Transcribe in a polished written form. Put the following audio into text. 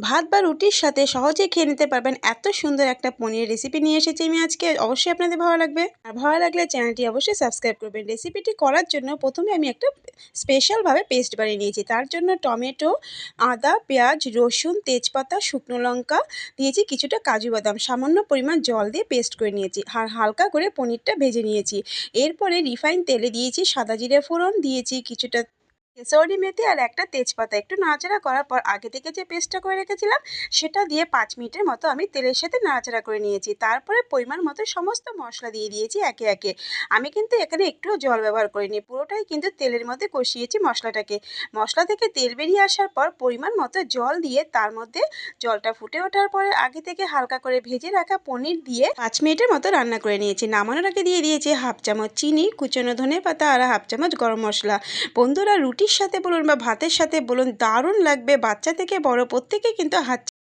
ভাত বা রুটির সাথে সহজেই খেয়ে নিতে পারবেন এত সুন্দর একটা পনিরের রেসিপি নিয়ে এসেছি আমি আজকে। অবশ্যই আপনাদের ভালো লাগবে। আর ভালো লাগলে চ্যানেলটি অবশ্যই সাবস্ক্রাইব করবেন। রেসিপিটি করার জন্য প্রথমে আমি একটা স্পেশালভাবে পেস্ট বানিয়ে নিয়েছি। তার জন্য টমেটো, আদা, পেঁয়াজ, রসুন, তেজপাতা, শুকনো লঙ্কা দিয়েছি, কিছুটা কাজু বাদাম, সামান্য পরিমাণ জল দিয়ে পেস্ট করে নিয়েছি। আর হালকা করে পনিরটা ভেজে নিয়েছি। এরপরে রিফাইন তেলে দিয়েছি সাদা জিরে ফোড়ন, দিয়েছি কিছুটা কেশরি মেথি আর একটা তেজপাতা। একটু নাড়াচাড়া করার পর আগে থেকে যে পেস্টটা করে রেখেছিলাম সেটা দিয়ে 5 মিনিটের মতো আমি তেলের সাথে নাড়াচাড়া করে নিয়েছি। তারপরে পরিমাণ মতো সমস্ত মশলা দিয়ে দিয়েছি একে একে। আমি কিন্তু এখানে একটুও জল ব্যবহার করিনি, পুরোটাই কিন্তু তেলের মধ্যে কষিয়েছি মশলাটাকে। মশলা থেকে তেল বেরিয়ে আসার পর পরিমাণ মতো জল দিয়ে তার মধ্যে জলটা ফুটে ওঠার পরে আগে থেকে হালকা করে ভেজে রাখা পনির দিয়ে 5 মিনিটের মতো রান্না করে নিয়েছি। নামানোর আগে দিয়ে দিয়েছি হাফ চামচ চিনি, কুচনো ধনেপাতা আর হাফ চামচ গরম মশলা। বন্ধুরা, রুটির সাথে বলুন বা ভাতের সাথে বলুন, দারুণ লাগবে। বাচ্চা থেকে বড় প্রত্যেকে কিন্তু হাত